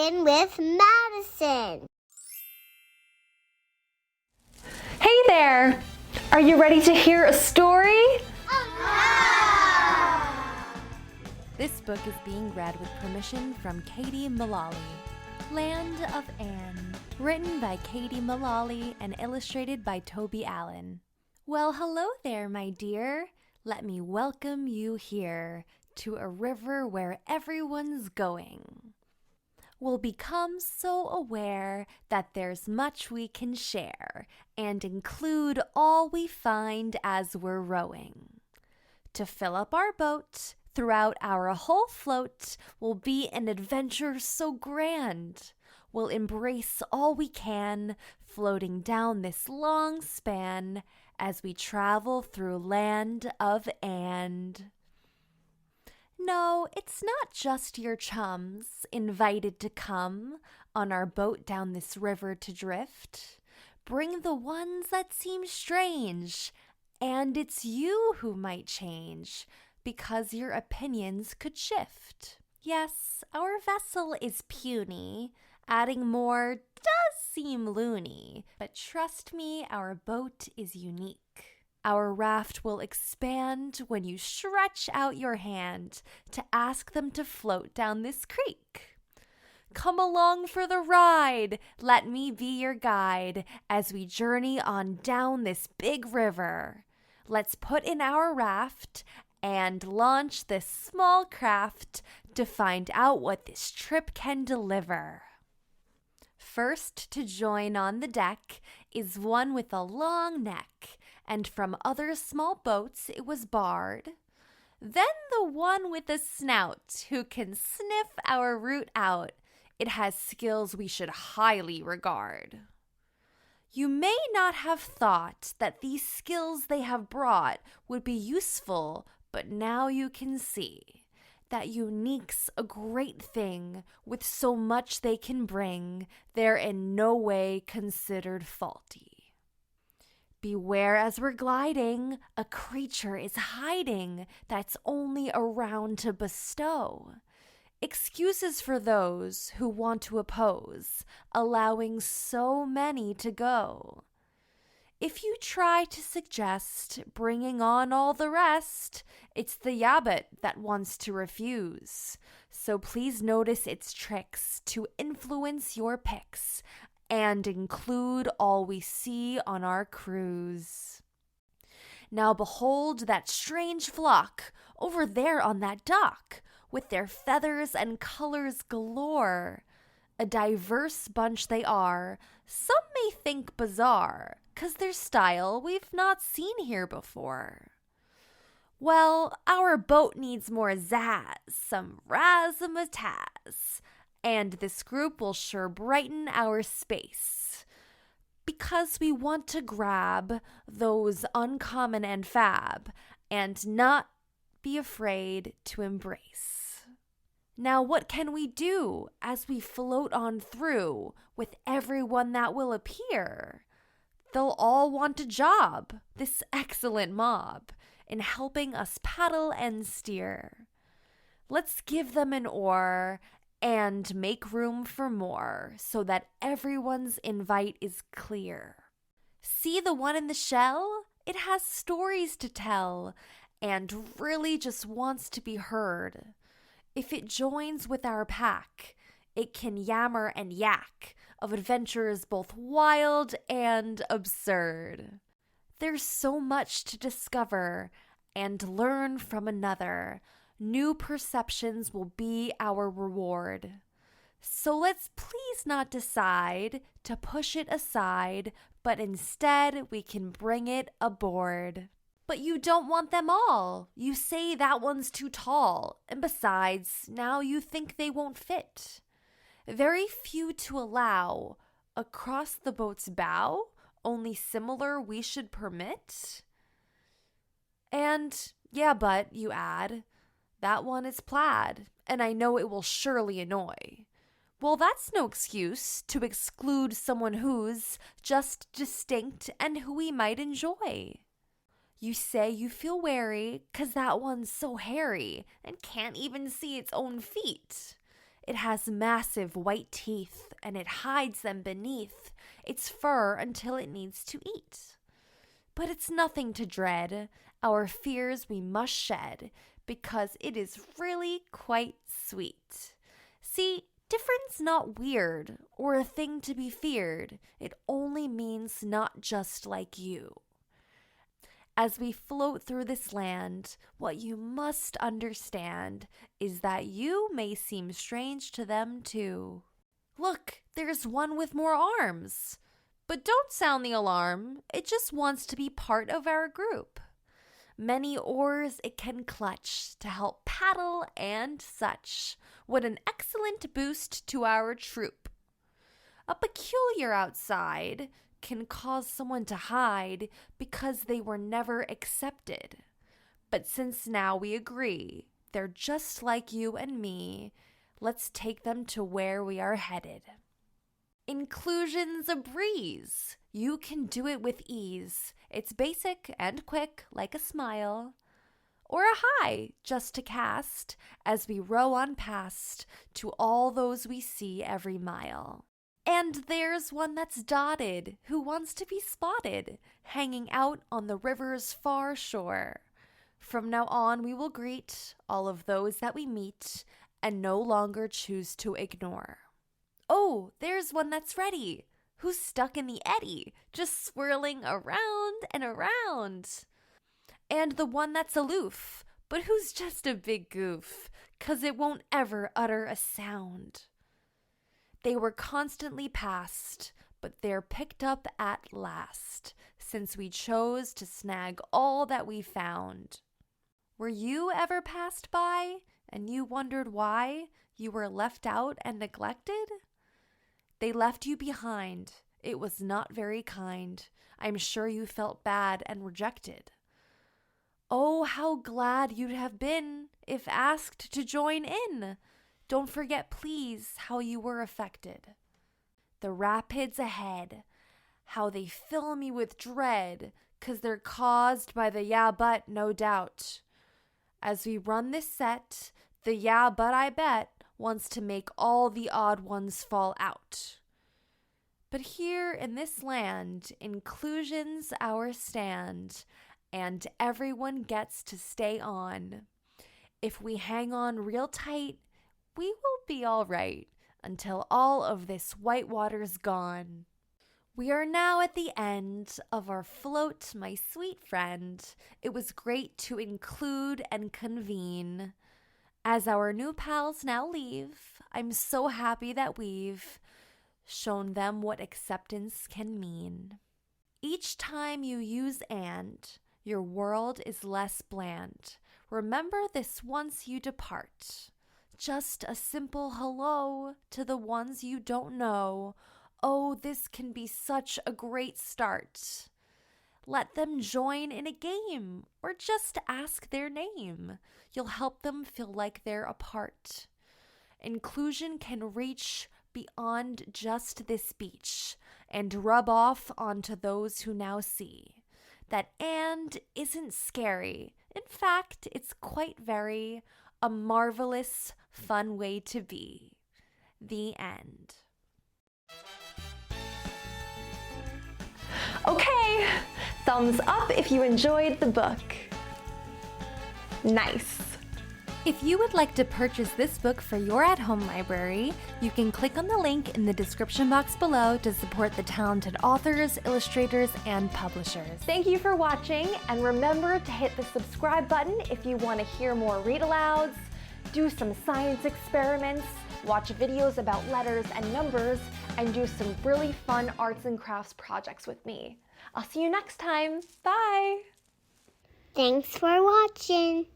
Listen with Madison. Hey there! Are you ready to hear a story? This book is being read with permission from Katie Mullaly. Land of Anne, written by Katie Mullaly and illustrated by Toby Allen. Well, hello there, my dear. Let me welcome you here to a river where everyone's going. We'll become so aware that there's much we can share and include all we find as we're rowing. To fill up our boat, throughout our whole float will be an adventure so grand. We'll embrace all we can, floating down this long span as we travel through Land of Anne. No, it's not just your chums invited to come on our boat down this river to drift. Bring the ones that seem strange, and it's you who might change, because your opinions could shift. Yes, our vessel is puny. Adding more does seem loony, but trust me, our boat is unique. Our raft will expand when you stretch out your hand to ask them to float down this creek. Come along for the ride. Let me be your guide as we journey on down this big river. Let's put in our raft and launch this small craft to find out what this trip can deliver. First to join on the deck is one with a long neck, and from other small boats it was barred. Then the one with a snout who can sniff our route out. It has skills we should highly regard. You may not have thought that these skills they have brought would be useful, but now you can see that unique's a great thing. With so much they can bring, they're in no way considered faulty. Beware as we're gliding, a creature is hiding that's only around to bestow excuses for those who want to oppose, allowing so many to go. If you try to suggest bringing on all the rest, it's the yabbit that wants to refuse. So please notice its tricks to influence your picks and include all we see on our cruise. Now behold that strange flock over there on that dock, with their feathers and colors galore. A diverse bunch they are, some may think bizarre, 'cause their style we've not seen here before. Well, our boat needs more zazz, some razzmatazz, and this group will sure brighten our space, because we want to grab those uncommon and fab, and not be afraid to embrace. Now what can we do as we float on through with everyone that will appear? They'll all want a job, this excellent mob, in helping us paddle and steer. Let's give them an oar and make room for more so that everyone's invite is clear. See the one in the shell? It has stories to tell and really just wants to be heard. If it joins with our pack, it can yammer and yak of adventures both wild and absurd. There's so much to discover and learn from another. New perceptions will be our reward. So let's please not decide to push it aside, but instead we can bring it aboard. But you don't want them all. You say that one's too tall, and besides, now you think they won't fit. Very few to allow. Across the boat's bow, only similar we should permit. And, yeah, but, you add, that one is plaid, and I know it will surely annoy. Well, that's no excuse to exclude someone who's just distinct and who we might enjoy. You say you feel wary 'cause that one's so hairy and can't even see its own feet. It has massive white teeth, and it hides them beneath its fur until it needs to eat. But it's nothing to dread. Our fears we must shed, because it is really quite sweet. See, difference not weird or a thing to be feared. It only means not just like you. As we float through this land, what you must understand is that you may seem strange to them too. Look, there's one with more arms. But don't sound the alarm. It just wants to be part of our group. Many oars it can clutch to help paddle and such. What an excellent boost to our troop. A peculiar outside can cause someone to hide because they were never accepted. But since now we agree, they're just like you and me, let's take them to where we are headed. Inclusion's a breeze. You can do it with ease. It's basic and quick, like a smile. Or a hi, just to cast, as we row on past to all those we see every mile. And there's one that's dotted, who wants to be spotted, hanging out on the river's far shore. From now on we will greet all of those that we meet, and no longer choose to ignore. Oh, there's one that's ready, who's stuck in the eddy, just swirling around and around. And the one that's aloof, but who's just a big goof, 'cause it won't ever utter a sound. They were constantly passed, but they're picked up at last, since we chose to snag all that we found. Were you ever passed by, and you wondered why you were left out and neglected? They left you behind. It was not very kind. I'm sure you felt bad and rejected. Oh, how glad you'd have been if asked to join in. Don't forget, please, how you were affected. The rapids ahead, how they fill me with dread, 'cause they're caused by the yeah but, no doubt. As we run this set, the yeah but I bet wants to make all the odd ones fall out. But here in this land, inclusion's our stand, and everyone gets to stay on. If we hang on real tight, we will be all right until all of this white water's gone. We are now at the end of our float, my sweet friend. It was great to include and convene. As our new pals now leave, I'm so happy that we've shown them what acceptance can mean. Each time you use and, your world is less bland. Remember this once you depart. Just a simple hello to the ones you don't know. Oh, this can be such a great start. Let them join in a game or just ask their name. You'll help them feel like they're a part. Inclusion can reach beyond just this beach and rub off onto those who now see that and isn't scary. In fact, it's quite very a marvelous, fun way to be. The end. Okay, thumbs up if you enjoyed the book. Nice. If you would like to purchase this book for your at-home library, you can click on the link in the description box below to support the talented authors, illustrators, and publishers. Thank you for watching, and remember to hit the subscribe button if you want to hear more read-alouds, do some science experiments, watch videos about letters and numbers, and do some really fun arts and crafts projects with me. I'll see you next time. Bye! Thanks for watching.